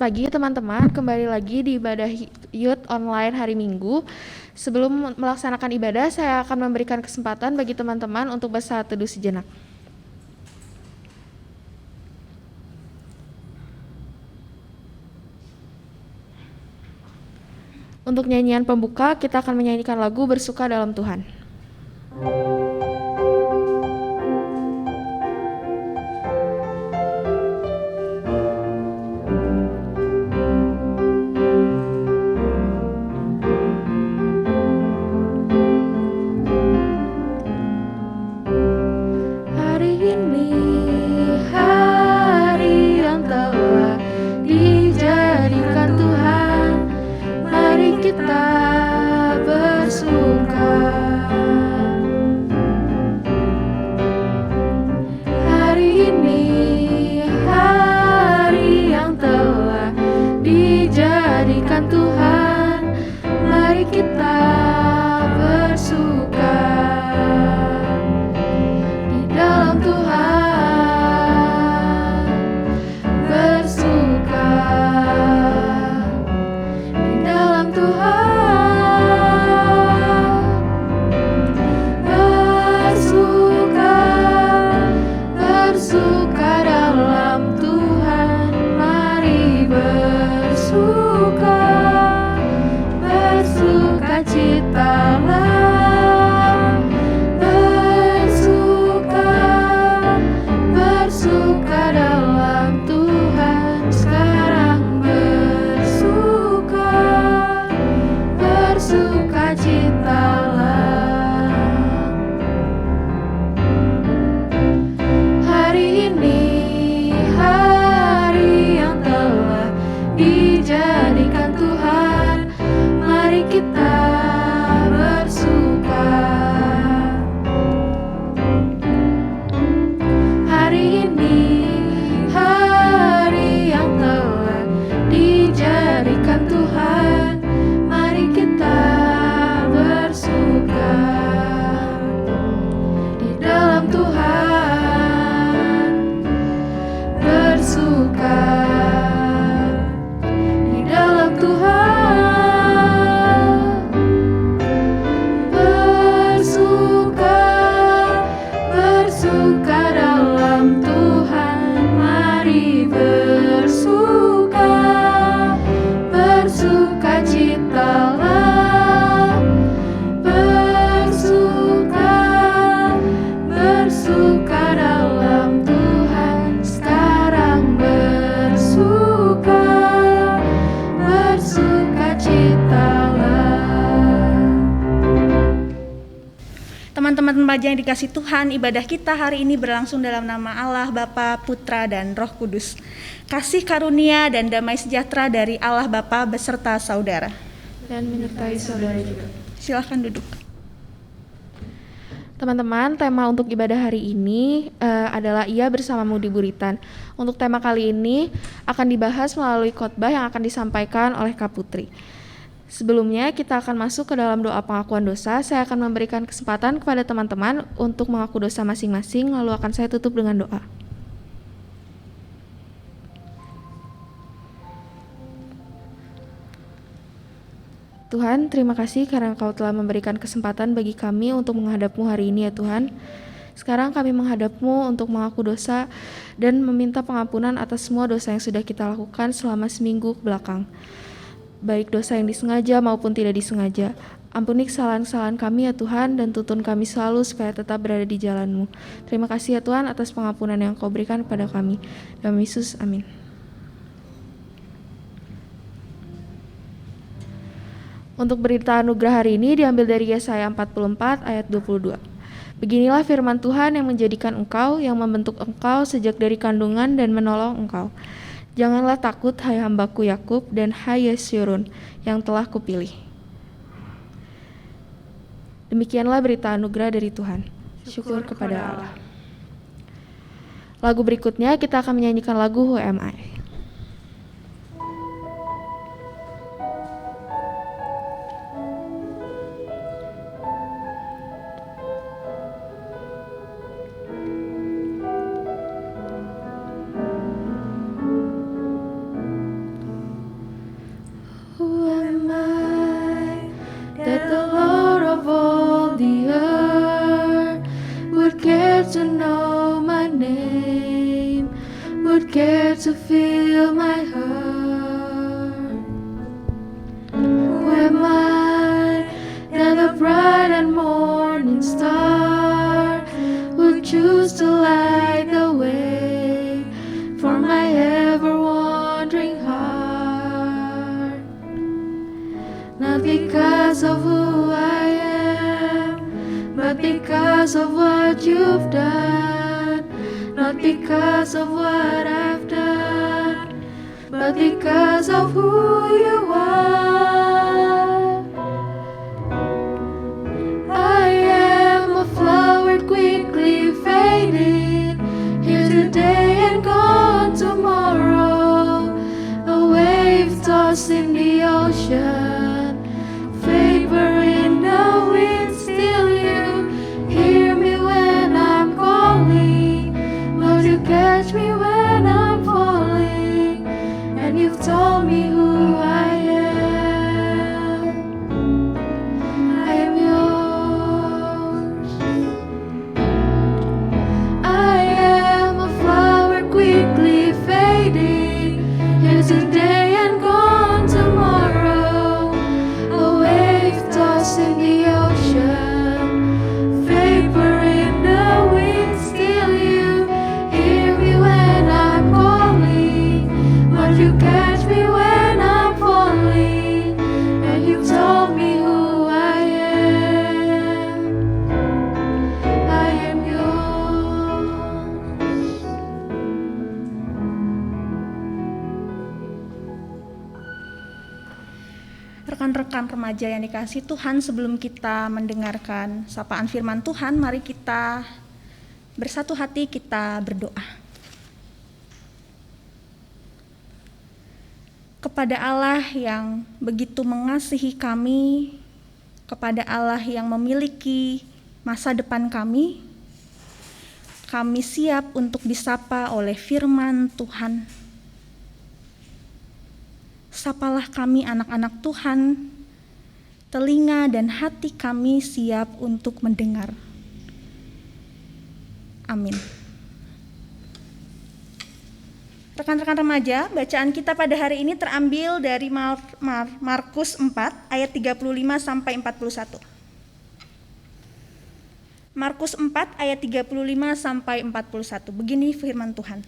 pagi teman-teman, kembali lagi di ibadah Youth Online hari Minggu. Sebelum melaksanakan ibadah, saya akan memberikan kesempatan bagi teman-teman untuk bersaat teduh sejenak. Untuk nyanyian pembuka, kita akan menyanyikan lagu Bersuka dalam Tuhan. Teman-teman remaja yang dikasih Tuhan, ibadah kita hari ini berlangsung dalam nama Allah, Bapa, Putra, dan Roh Kudus. Kasih karunia dan damai sejahtera dari Allah Bapa beserta saudara. Dan menyertai saudara juga. Silakan duduk. Teman-teman, tema untuk ibadah hari ini adalah Ia Bersamamu di Buritan. Untuk tema kali ini akan dibahas melalui khotbah yang akan disampaikan oleh Kak Putri. Sebelumnya kita akan masuk ke dalam doa pengakuan dosa. Saya akan memberikan kesempatan kepada teman-teman untuk mengaku dosa masing-masing, lalu akan saya tutup dengan doa. Tuhan, terima kasih karena Kau telah memberikan kesempatan bagi kami untuk menghadap-Mu hari ini ya Tuhan. Sekarang kami menghadap-Mu untuk mengaku dosa dan meminta pengampunan atas semua dosa yang sudah kita lakukan selama seminggu belakang. Baik dosa yang disengaja maupun tidak disengaja. Ampuni kesalahan-kesalahan kami ya Tuhan, dan tuntun kami selalu supaya tetap berada di jalan-Mu. Terima kasih ya Tuhan atas pengampunan yang Kau berikan kepada kami. Dalam Yesus, amin. Untuk berita anugerah hari ini diambil dari Yesaya 44 ayat 22. Beginilah firman Tuhan yang menjadikan engkau, yang membentuk engkau sejak dari kandungan dan menolong engkau. Janganlah takut, hai hambaku Yakub, dan hai Yesyurun, yang telah kupilih. Demikianlah berita anugerah dari Tuhan. Syukur kepada Allah. Lagu berikutnya kita akan menyanyikan lagu Who Am I. am I that the Lord of all the earth would care to know my name, would care to feel my heart? Who am I that the bright and morning star would choose to light the way for my ever-wandering heart? Not because of who I am, but because of what you've done. Not because of what I've done, but because of who you are. I am a flower quickly fading, here today and gone tomorrow, a wave tossed in the ocean, vapor in the wind. Still you hear me when I'm calling, Lord, you catch me when I'm falling, and you've told me who I am. I am yours. I am a flower quickly fading, here today and gone tomorrow, a wave tossed in the ocean, vapor in the wind. Still you hear me when I'm calling, but you catch me when I'm falling, and you told me who I am. I am yours. Rekan-rekan remaja yang dikasihi Tuhan, sebelum kita mendengarkan sapaan firman Tuhan, mari kita bersatu hati, kita berdoa. Kepada Allah yang begitu mengasihi kami, kepada Allah yang memiliki masa depan kami siap untuk disapa oleh firman Tuhan. Sapalah kami anak-anak Tuhan, telinga dan hati kami siap untuk mendengar. Amin. Rekan-rekan remaja, bacaan kita pada hari ini terambil dari Markus 4 ayat 35 sampai 41. Markus 4 ayat 35 sampai 41. Begini firman Tuhan.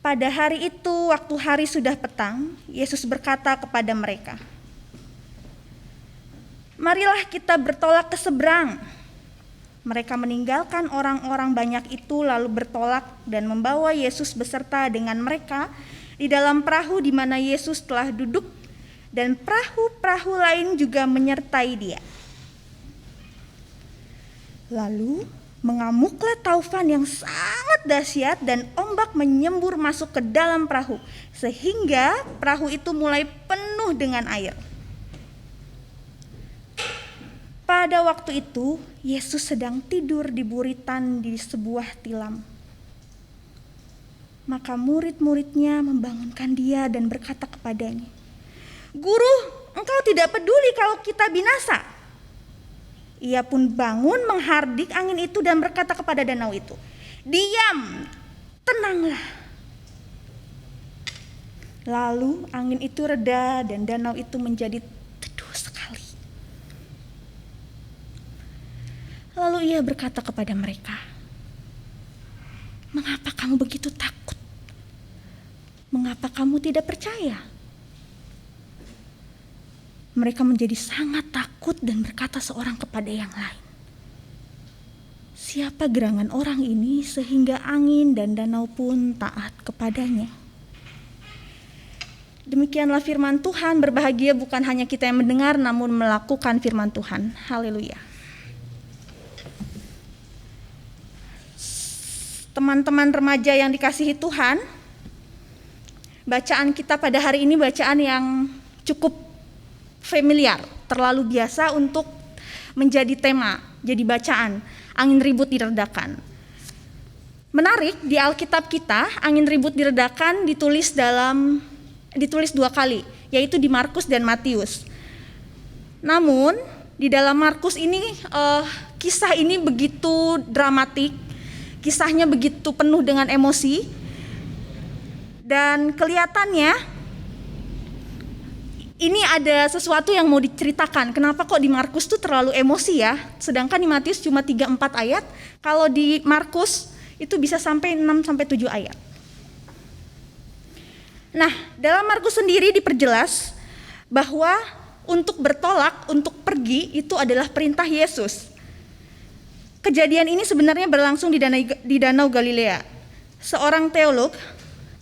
Pada hari itu, waktu hari sudah petang, Yesus berkata kepada mereka, "Marilah kita bertolak ke seberang." Mereka meninggalkan orang-orang banyak itu lalu bertolak dan membawa Yesus beserta dengan mereka di dalam perahu di mana Yesus telah duduk, dan perahu-perahu lain juga menyertai dia. Lalu mengamuklah taufan yang sangat dahsyat dan ombak menyembur masuk ke dalam perahu, sehingga perahu itu mulai penuh dengan air. Pada waktu itu, Yesus sedang tidur di buritan di sebuah tilam. Maka murid-muridnya membangunkan dia dan berkata kepadanya, "Guru, engkau tidak peduli kalau kita binasa?" Ia pun bangun menghardik angin itu dan berkata kepada danau itu, "Diam, tenanglah." Lalu angin itu reda dan danau itu menjadi teduh sekali. Lalu ia berkata kepada mereka, "Mengapa kamu begitu takut? Mengapa kamu tidak percaya?" Mereka menjadi sangat takut dan berkata seorang kepada yang lain, "Siapa gerangan orang ini sehingga angin dan danau pun taat kepadanya?" Demikianlah firman Tuhan. Berbahagia bukan hanya kita yang mendengar, namun melakukan firman Tuhan. Haleluya. Teman-teman remaja yang dikasihi Tuhan, bacaan kita pada hari ini bacaan yang cukup familiar, terlalu biasa untuk menjadi tema, jadi bacaan. Angin ribut diredakan. Menarik, di Alkitab kita, angin ribut diredakan ditulis dalam ditulis 2 kali, yaitu di Markus dan Matius. Namun di dalam Markus ini kisah ini begitu dramatik, kisahnya begitu penuh dengan emosi, dan kelihatannya ini ada sesuatu yang mau diceritakan. Kenapa kok di Markus tuh terlalu emosi ya? Sedangkan di Matius cuma 3-4 ayat. Kalau di Markus itu bisa sampai 6-7 ayat. Nah, dalam Markus sendiri diperjelas bahwa untuk bertolak, untuk pergi itu adalah perintah Yesus. Kejadian ini sebenarnya berlangsung di Danau Galilea. Seorang teolog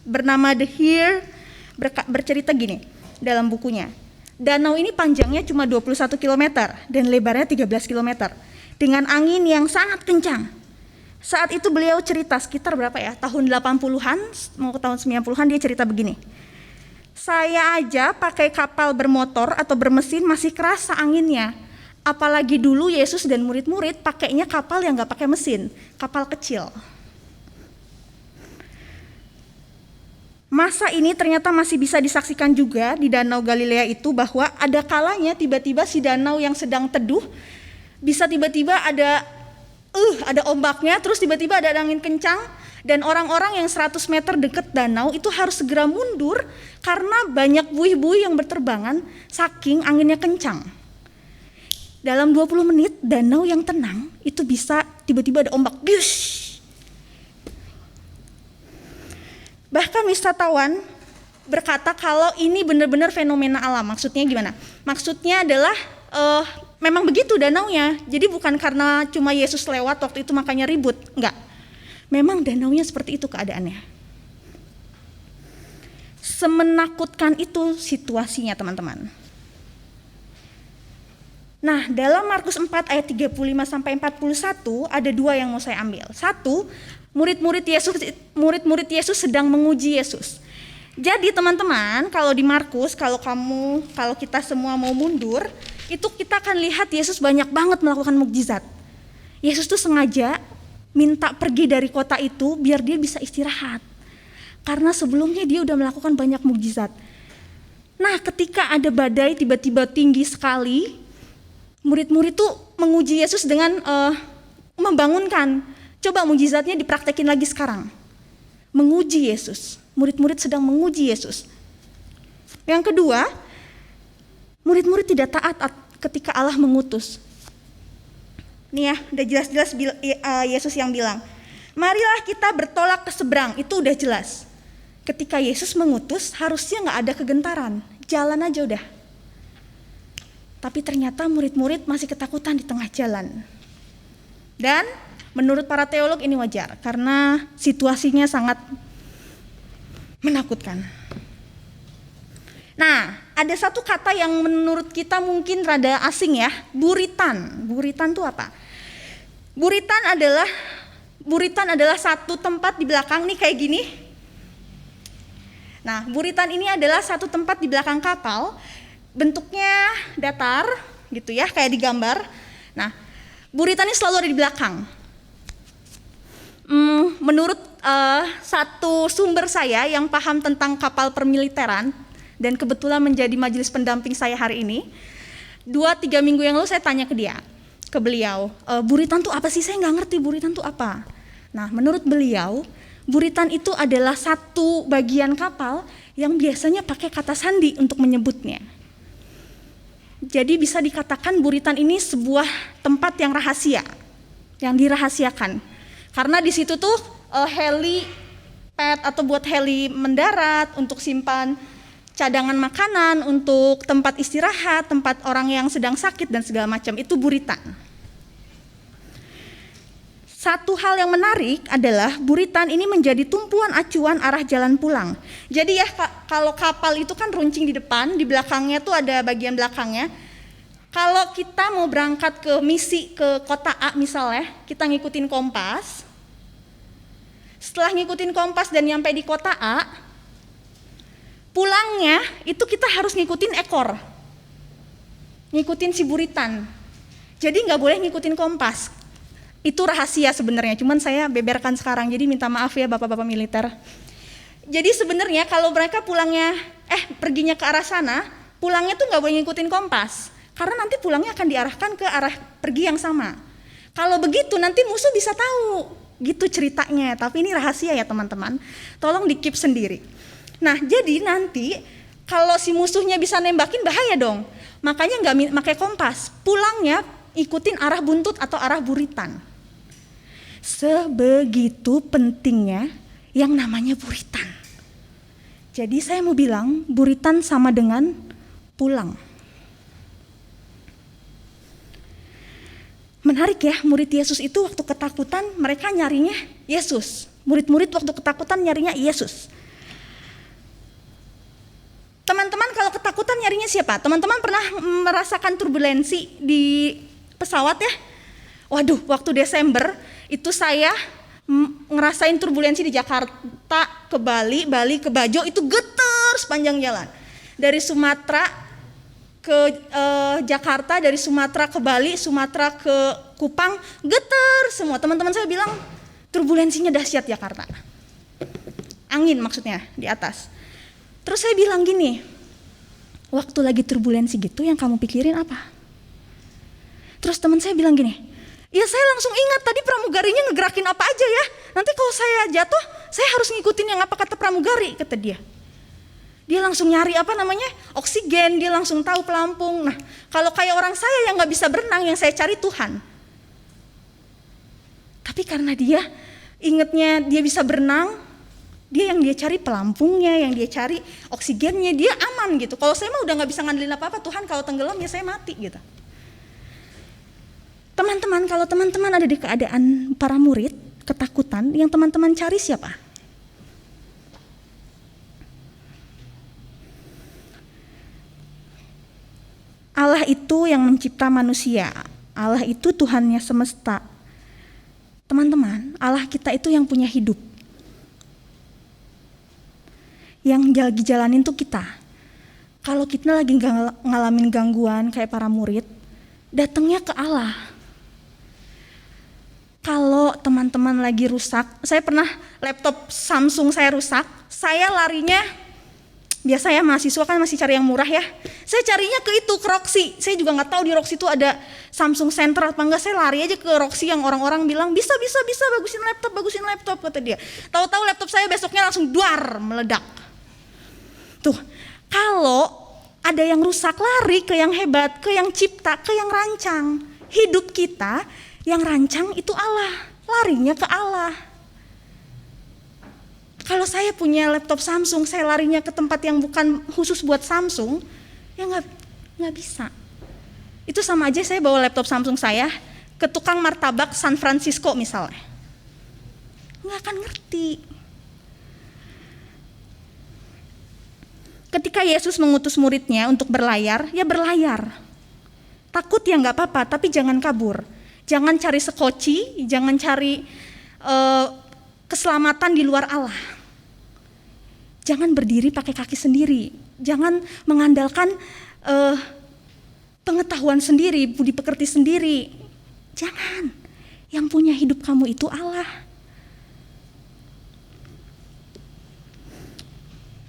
bernama De Heer bercerita gini dalam bukunya. Danau ini panjangnya cuma 21 km dan lebarnya 13 km dengan angin yang sangat kencang. Saat itu beliau cerita sekitar berapa ya? Tahun 80-an mau ke tahun 90-an dia cerita begini. Saya aja pakai kapal bermotor atau bermesin masih kerasa anginnya. Apalagi dulu Yesus dan murid-murid pakainya kapal yang gak pakai mesin, kapal kecil. Masa ini ternyata masih bisa disaksikan juga di Danau Galilea itu, bahwa ada kalanya tiba-tiba si danau yang sedang teduh bisa tiba-tiba ada ombaknya, terus tiba-tiba ada angin kencang, dan orang-orang yang 100 meter dekat danau itu harus segera mundur karena banyak buih-buih yang berterbangan saking anginnya kencang. Dalam 20 menit danau yang tenang itu bisa tiba-tiba ada ombak, biush. Bahkan wisatawan berkata kalau ini benar-benar fenomena alam. Maksudnya gimana? Maksudnya adalah memang begitu danaunya. Jadi bukan karena cuma Yesus lewat waktu itu makanya ribut. Enggak. Memang danaunya seperti itu keadaannya. Semenakutkan itu situasinya, teman-teman. Nah, dalam Markus 4 ayat 35 sampai 41 ada 2 yang mau saya ambil. 1, murid-murid Yesus sedang menguji Yesus. Jadi teman-teman, kalau di Markus, kalau kita semua mau mundur, itu kita akan lihat Yesus banyak banget melakukan mukjizat. Yesus tuh sengaja minta pergi dari kota itu biar dia bisa istirahat. Karena sebelumnya dia udah melakukan banyak mukjizat. Nah, ketika ada badai tiba-tiba tinggi sekali, murid-murid tuh menguji Yesus dengan membangunkan. Coba mukjizatnya dipraktekin lagi sekarang. Menguji Yesus. Murid-murid sedang menguji Yesus. Yang kedua, murid-murid tidak taat ketika Allah mengutus. Nih ya, udah jelas-jelas Yesus yang bilang, marilah kita bertolak ke seberang. Itu udah jelas. Ketika Yesus mengutus, harusnya gak ada kegentaran. Jalan aja udah. Tapi ternyata murid-murid masih ketakutan di tengah jalan. Dan menurut para teolog ini wajar, karena situasinya sangat menakutkan. Nah, ada satu kata yang menurut kita mungkin rada asing ya, buritan. Buritan itu apa? Buritan adalah satu tempat di belakang nih kayak gini. Nah, buritan ini adalah satu tempat di belakang kapal, bentuknya datar gitu ya, kayak digambar. Nah, buritan ini selalu ada di belakang. Menurut satu sumber saya yang paham tentang kapal permiliteran dan kebetulan menjadi majelis pendamping saya hari ini, 2-3 minggu yang lalu saya tanya ke beliau, buritan itu apa sih? Saya nggak ngerti buritan itu apa. Nah, menurut beliau, buritan itu adalah satu bagian kapal yang biasanya pakai kata sandi untuk menyebutnya. Jadi bisa dikatakan buritan ini sebuah tempat yang rahasia, yang dirahasiakan. Karena di situ tuh helipad atau buat heli mendarat, untuk simpan cadangan makanan, untuk tempat istirahat, tempat orang yang sedang sakit dan segala macam, itu buritan. Satu hal yang menarik adalah buritan ini menjadi tumpuan acuan arah jalan pulang. Jadi ya kalau kapal itu kan runcing di depan, di belakangnya tuh ada bagian belakangnya. Kalau kita mau berangkat ke misi ke kota A misalnya, kita ngikutin kompas. Setelah ngikutin kompas dan nyampe di kota A, pulangnya itu kita harus ngikutin ekor. Ngikutin si buritan. Jadi nggak boleh ngikutin kompas. Itu rahasia sebenarnya, cuman saya beberkan sekarang, jadi minta maaf ya bapak-bapak militer. Jadi sebenarnya kalau mereka perginya ke arah sana, pulangnya tuh nggak boleh ngikutin kompas, karena nanti pulangnya akan diarahkan ke arah pergi yang sama. Kalau begitu nanti musuh bisa tahu, gitu ceritanya. Tapi ini rahasia ya teman-teman, tolong di-keep sendiri. Nah jadi nanti kalau si musuhnya bisa nembakin bahaya dong, makanya nggak pakai kompas, pulangnya ikutin arah buntut atau arah buritan. Sebegitu pentingnya yang namanya buritan. Jadi saya mau bilang buritan sama dengan pulang. Menarik ya, murid Yesus itu waktu ketakutan mereka nyarinya Yesus. Murid-murid waktu ketakutan nyarinya Yesus. Teman-teman kalau ketakutan nyarinya siapa? Teman-teman pernah merasakan turbulensi di pesawat ya? Waduh, waktu Desember itu saya ngerasain turbulensi di Jakarta ke Bali, Bali ke Bajo, itu getar sepanjang jalan. Dari Sumatera ke Jakarta, dari Sumatera ke Bali, Sumatera ke Kupang, getar semua. Teman-teman saya bilang turbulensinya dahsyat Jakarta. Angin maksudnya di atas. Terus saya bilang gini, waktu lagi turbulensi gitu yang kamu pikirin apa? Terus teman saya bilang gini, ya saya langsung ingat tadi pramugarinya ngegerakin apa aja ya. Nanti kalau saya jatuh, saya harus ngikutin yang apa kata pramugari, kata dia. Dia langsung nyari oksigen, dia langsung tahu pelampung. Nah kalau kayak orang saya yang gak bisa berenang, yang saya cari Tuhan. Tapi karena dia ingetnya dia bisa berenang, dia yang dia cari pelampungnya, yang dia cari oksigennya, dia aman gitu. Kalau saya mah udah gak bisa ngandelin apa-apa, Tuhan kalau tenggelam ya saya mati gitu. Teman-teman, kalau teman-teman ada di keadaan para murid, ketakutan, yang teman-teman cari siapa? Allah itu yang mencipta manusia. Allah itu Tuhannya semesta. Teman-teman, Allah kita itu yang punya hidup. Yang lagi jalanin tuh kita. Kalau kita lagi ngalamin gangguan kayak para murid, datangnya ke Allah. Kalau teman-teman lagi rusak, saya pernah laptop Samsung saya rusak, saya larinya, biasa ya mahasiswa kan masih cari yang murah ya, saya carinya ke Roxy. Saya juga nggak tahu di Roxy itu ada Samsung Center apa enggak, saya lari aja ke Roxy yang orang-orang bilang bisa bagusin laptop kata dia. Tahu-tahu laptop saya besoknya langsung duar meledak. Tuh, kalau ada yang rusak lari ke yang hebat, ke yang cipta, ke yang rancang. Hidup kita yang rancang itu Allah, larinya ke Allah. Kalau saya punya laptop Samsung, saya larinya ke tempat yang bukan khusus buat Samsung, ya nggak bisa. Itu sama aja saya bawa laptop Samsung saya ke tukang martabak San Francisco misalnya, nggak akan ngerti. Ketika Yesus mengutus muridnya untuk berlayar, ya berlayar. Takut ya nggak apa-apa, tapi jangan kabur. Jangan cari sekoci, jangan cari keselamatan di luar Allah. Jangan berdiri pakai kaki sendiri, jangan mengandalkan pengetahuan sendiri, budi pekerti sendiri. Jangan, yang punya hidup kamu itu Allah.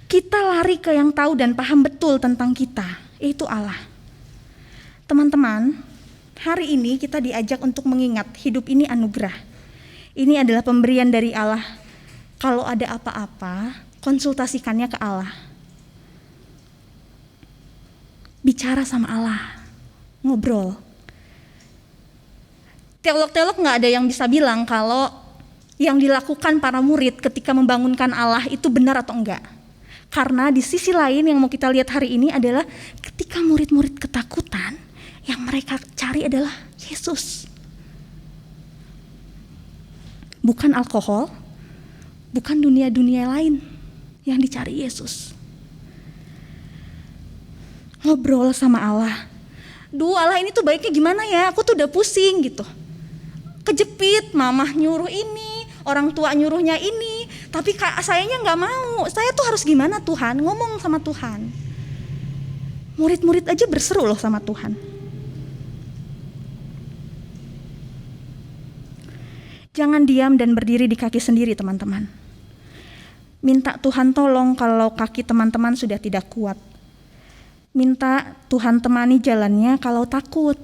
Kita lari ke yang tahu dan paham betul tentang kita, yaitu Allah. Teman-teman, hari ini kita diajak untuk mengingat hidup ini anugerah. Ini adalah pemberian dari Allah. Kalau ada apa-apa, konsultasikannya ke Allah. Bicara sama Allah, ngobrol. Teolog-teolog gak ada yang bisa bilang kalau yang dilakukan para murid ketika membangunkan Allah itu benar atau enggak. Karena di sisi lain yang mau kita lihat hari ini adalah ketika murid-murid ketakutan, yang mereka cari adalah Yesus. Bukan alkohol, bukan dunia-dunia lain yang dicari Yesus. Ngobrol sama Allah. Duh, Allah ini tuh baiknya gimana ya? Aku tuh udah pusing gitu. Kejepit, mamah nyuruh ini, orang tua nyuruhnya ini, tapi sayanya nggak mau. Saya tuh harus gimana Tuhan? Ngomong sama Tuhan. Murid-murid aja berseru loh sama Tuhan. Jangan diam dan berdiri di kaki sendiri teman-teman. Minta Tuhan tolong kalau kaki teman-teman sudah tidak kuat. Minta Tuhan temani jalannya kalau takut.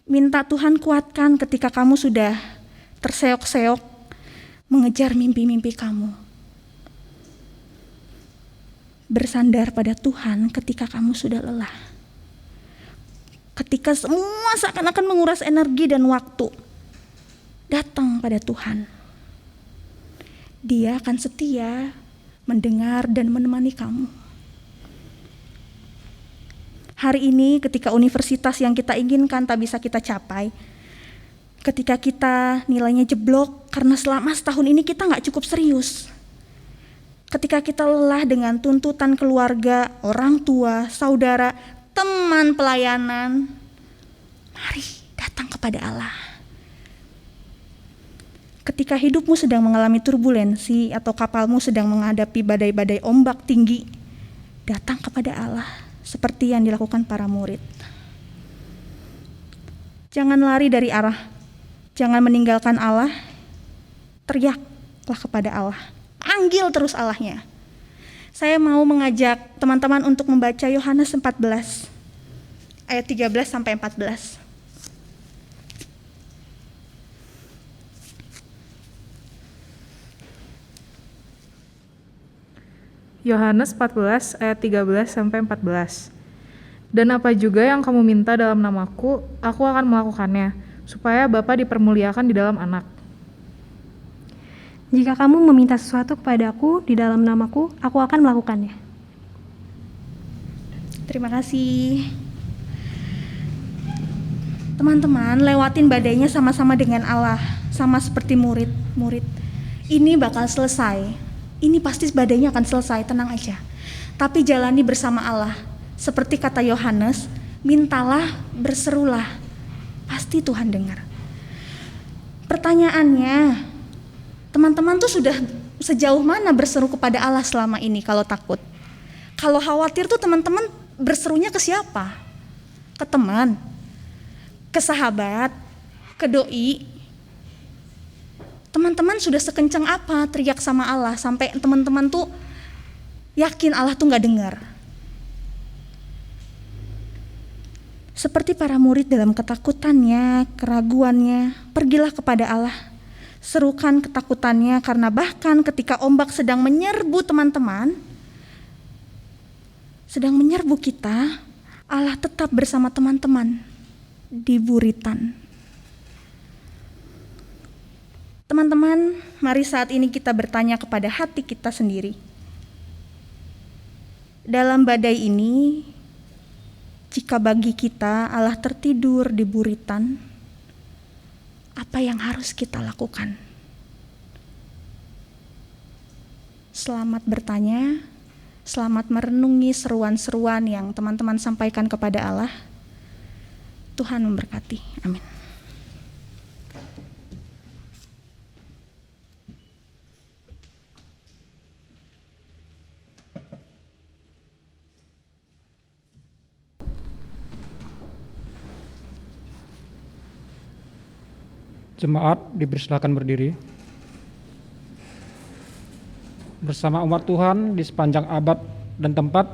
Minta Tuhan kuatkan ketika kamu sudah terseok-seok mengejar mimpi-mimpi kamu. Bersandar pada Tuhan ketika kamu sudah lelah. Ketika semua seakan-akan menguras energi dan waktu, datang pada Tuhan. Dia akan setia mendengar dan menemani kamu. Hari ini ketika universitas yang kita inginkan tak bisa kita capai, ketika kita nilainya jeblok karena selama setahun ini kita gak cukup serius, ketika kita lelah dengan tuntutan keluarga, orang tua, saudara, teman pelayanan, mari datang kepada Allah. Ketika hidupmu sedang mengalami turbulensi atau kapalmu sedang menghadapi badai-badai ombak tinggi, datang kepada Allah seperti yang dilakukan para murid. Jangan lari dari arah, jangan meninggalkan Allah, teriaklah kepada Allah, panggil terus Allahnya. Saya mau mengajak teman-teman untuk membaca Yohanes 14 ayat 13 sampai 14. Yohanes 14 ayat 13 sampai 14. Dan apa juga yang kamu minta dalam namaku, aku akan melakukannya, supaya Bapa dipermuliakan di dalam Anak. Jika kamu meminta sesuatu kepadaku di dalam namaku, aku akan melakukannya. Terima kasih. Teman-teman, lewatin badainya sama-sama dengan Allah, sama seperti murid-murid. Ini bakal selesai. Ini pasti badainya akan selesai, tenang aja. Tapi jalani bersama Allah. Seperti kata Yohanes, mintalah, berserulah. Pasti Tuhan dengar. Pertanyaannya, teman-teman tuh sudah sejauh mana berseru kepada Allah selama ini kalau takut? Kalau khawatir tuh teman-teman berserunya ke siapa? Ke teman? Ke sahabat? Ke doi? Teman-teman sudah sekencang apa teriak sama Allah sampai teman-teman tuh yakin Allah tuh gak dengar? Seperti para murid dalam ketakutannya, keraguannya, pergilah kepada Allah. Serukan ketakutannya karena bahkan ketika ombak sedang menyerbu teman-teman, sedang menyerbu kita, Allah tetap bersama teman-teman di buritan. Teman-teman, mari saat ini kita bertanya kepada hati kita sendiri. Dalam badai ini, jika bagi kita Allah tertidur di buritan, apa yang harus kita lakukan? Selamat bertanya, selamat merenungi seruan-seruan yang teman-teman sampaikan kepada Allah. Tuhan memberkati. Amin. Jemaat dipersilakan berdiri. Bersama umat Tuhan di sepanjang abad dan tempat,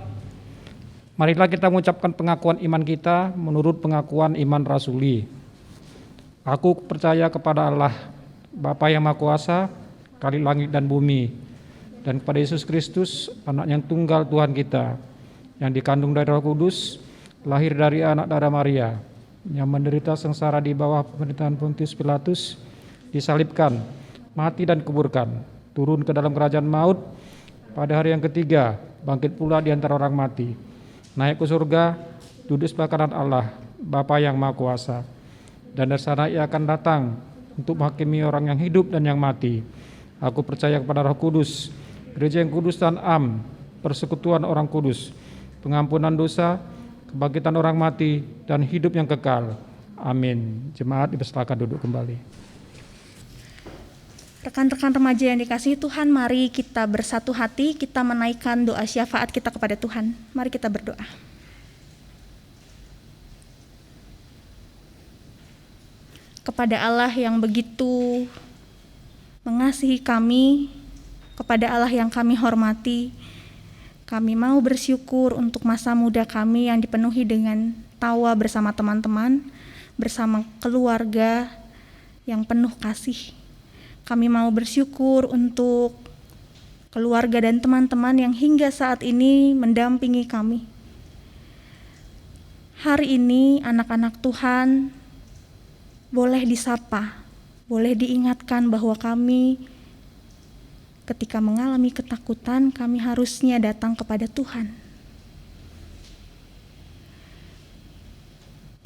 marilah kita mengucapkan pengakuan iman kita menurut pengakuan iman rasuli. Aku percaya kepada Allah, Bapa yang Maha Kuasa, Khalik langit dan bumi, dan kepada Yesus Kristus, Anak yang tunggal Tuhan kita, yang dikandung dari Roh Kudus, lahir dari anak darah Maria, yang menderita sengsara di bawah pemerintahan Pontius Pilatus, disalibkan, mati dan kuburkan, turun ke dalam kerajaan maut, pada hari yang ketiga bangkit pula di antara orang mati, naik ke surga, duduk sebelah kanan Allah, Bapa yang Maha Kuasa, dan dari sana ia akan datang untuk menghakimi orang yang hidup dan yang mati. Aku percaya kepada Roh Kudus, gereja yang kudus dan am, persekutuan orang kudus, pengampunan dosa, kebangkitan orang mati, dan hidup yang kekal. Amin. Jemaat dipersilakan duduk kembali. Rekan-rekan remaja yang dikasihi Tuhan, mari kita bersatu hati, kita menaikkan doa syafaat kita kepada Tuhan. Mari kita berdoa. Kepada Allah yang begitu mengasihi kami, kepada Allah yang kami hormati, kami mau bersyukur untuk masa muda kami yang dipenuhi dengan tawa bersama teman-teman, bersama keluarga yang penuh kasih. Kami mau bersyukur untuk keluarga dan teman-teman yang hingga saat ini mendampingi kami. Hari ini anak-anak Tuhan boleh disapa, boleh diingatkan bahwa kami ketika mengalami ketakutan, kami harusnya datang kepada Tuhan.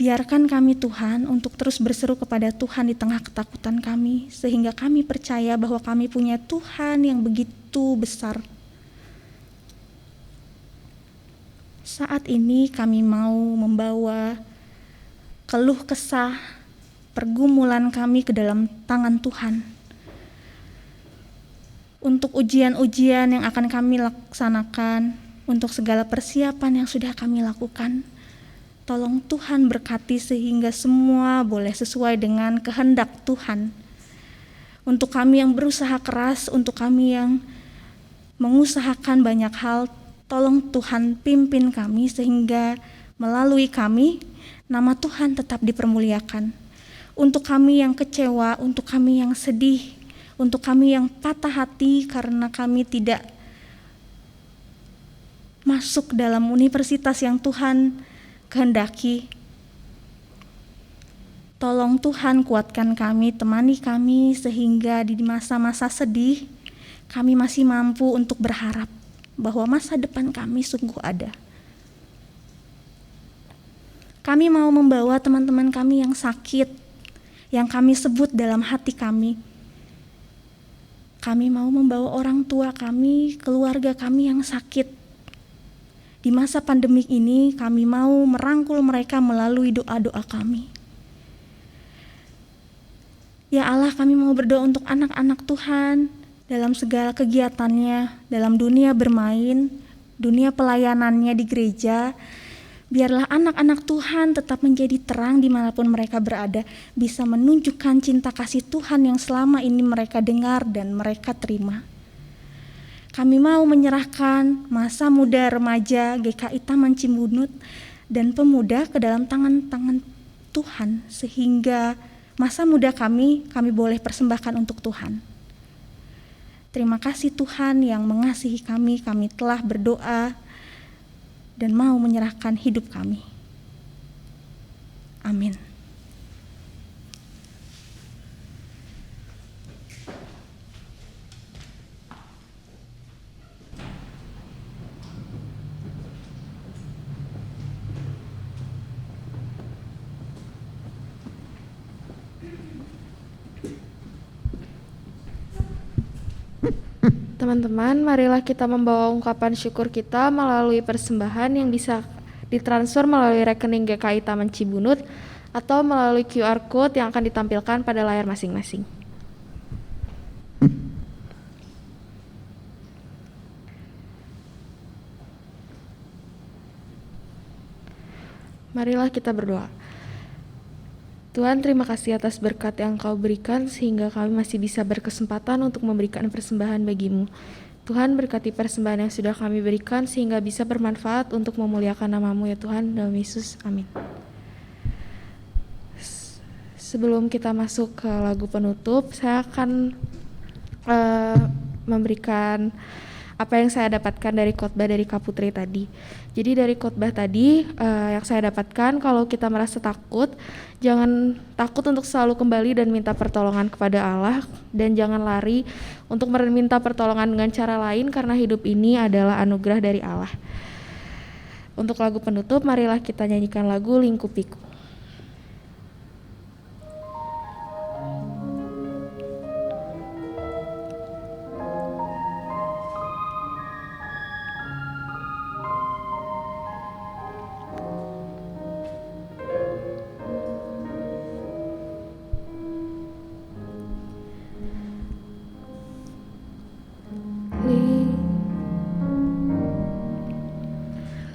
Biarkan kami Tuhan untuk terus berseru kepada Tuhan di tengah ketakutan kami, sehingga kami percaya bahwa kami punya Tuhan yang begitu besar. Saat ini kami mau membawa keluh kesah, pergumulan kami ke dalam tangan Tuhan. Untuk ujian-ujian yang akan kami laksanakan, untuk segala persiapan yang sudah kami lakukan, tolong Tuhan berkati sehingga semua boleh sesuai dengan kehendak Tuhan. Untuk kami yang berusaha keras, untuk kami yang mengusahakan banyak hal, tolong Tuhan pimpin kami sehingga melalui kami, nama Tuhan tetap dipermuliakan. Untuk kami yang kecewa, untuk kami yang sedih, untuk kami yang patah hati karena kami tidak masuk dalam universitas yang Tuhan kehendaki, tolong Tuhan kuatkan kami, temani kami sehingga di masa-masa sedih kami masih mampu untuk berharap bahwa masa depan kami sungguh ada. Kami mau membawa teman-teman kami yang sakit, yang kami sebut dalam hati kami. Kami mau membawa orang tua kami, keluarga kami yang sakit. Di masa pandemik ini kami mau merangkul mereka melalui doa-doa kami. Ya Allah, kami mau berdoa untuk anak-anak Tuhan dalam segala kegiatannya, dalam dunia bermain, dunia pelayanannya di gereja. Biarlah anak-anak Tuhan tetap menjadi terang dimanapun mereka berada, bisa menunjukkan cinta kasih Tuhan yang selama ini mereka dengar dan mereka terima. Kami mau menyerahkan masa muda remaja GKI Taman Cimbunut dan pemuda ke dalam tangan-tangan Tuhan, sehingga masa muda kami boleh persembahkan untuk Tuhan. Terima kasih Tuhan yang mengasihi kami telah berdoa dan mau menyerahkan hidup kami. Amin. Teman-teman, marilah kita membawa ungkapan syukur kita melalui persembahan yang bisa ditransfer melalui rekening GKI Taman Cimbunut atau melalui QR Code yang akan ditampilkan pada layar masing-masing. Marilah kita berdoa. Tuhan, terima kasih atas berkat yang Kau berikan sehingga kami masih bisa berkesempatan untuk memberikan persembahan bagimu. Tuhan, berkati persembahan yang sudah kami berikan sehingga bisa bermanfaat untuk memuliakan nama-Mu ya Tuhan, dalam Yesus, amin. Sebelum kita masuk ke lagu penutup, saya akan memberikan apa yang saya dapatkan dari khotbah dari Kak Putri tadi. Jadi dari khotbah tadi yang saya dapatkan, kalau kita merasa takut, jangan takut untuk selalu kembali dan minta pertolongan kepada Allah, dan jangan lari untuk meminta pertolongan dengan cara lain karena hidup ini adalah anugerah dari Allah. Untuk lagu penutup, marilah kita nyanyikan lagu Lingkupiku.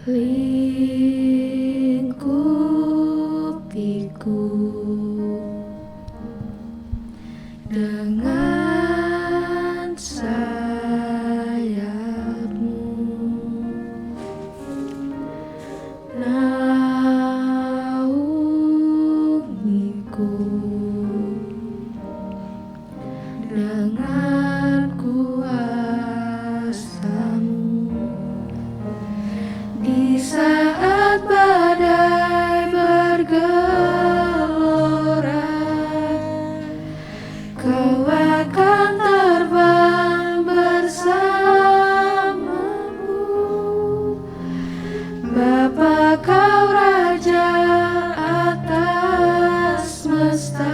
Lingkupiku dengan sayap-Mu, naungiku dengan kuasa-Mu di saat badai bergelora. Kau akan terbang bersamamu, Bapa Kau Raja atas semesta.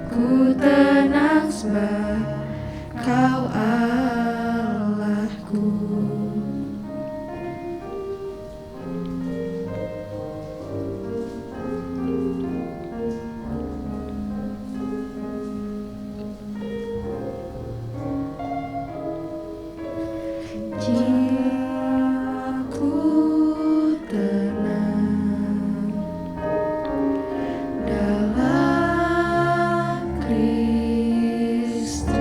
Ku tenang sebab Kau Allahku. Jiwaku tenang dalam Kristus.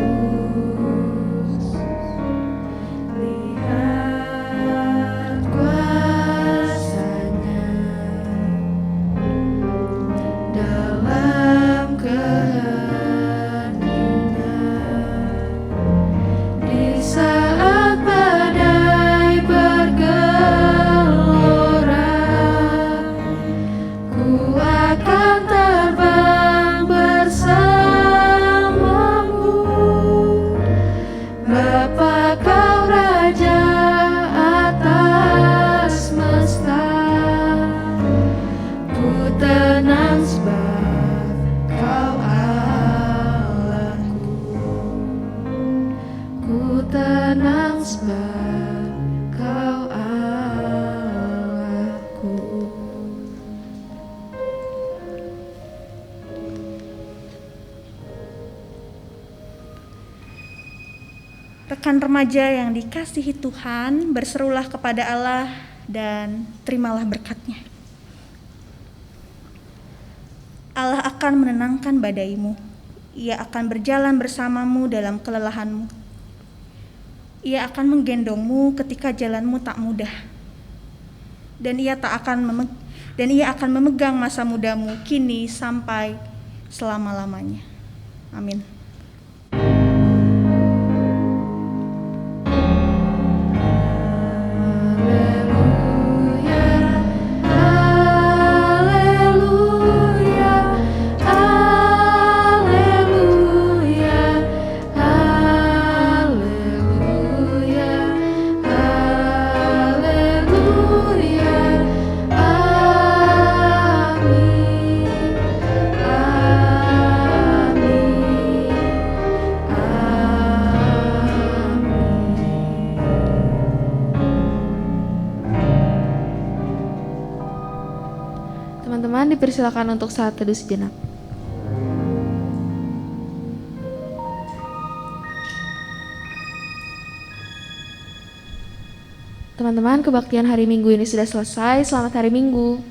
Lihat kuasa-Nya dalam keheningan. Di saat badai bergelora, ku akan terbang bersamamu, Bapa Kau Raja atas semesta. Ku tenang sebab Kau Allahku. Ku tenang sebab Kau Allahku. Rekan remaja yang dikasihi Tuhan, berserulah kepada Allah dan terimalah berkat-Nya. Allah akan menenangkan badaimu. Ia akan berjalan bersamamu dalam kelelahanmu. Ia akan menggendongmu ketika jalanmu tak mudah. Dan ia akan memegang masa mudamu kini sampai selama-lamanya. Amin. Teman-teman dipersilakan untuk saat teduh sejenak. Teman-teman, kebaktian hari Minggu ini sudah selesai. Selamat hari Minggu.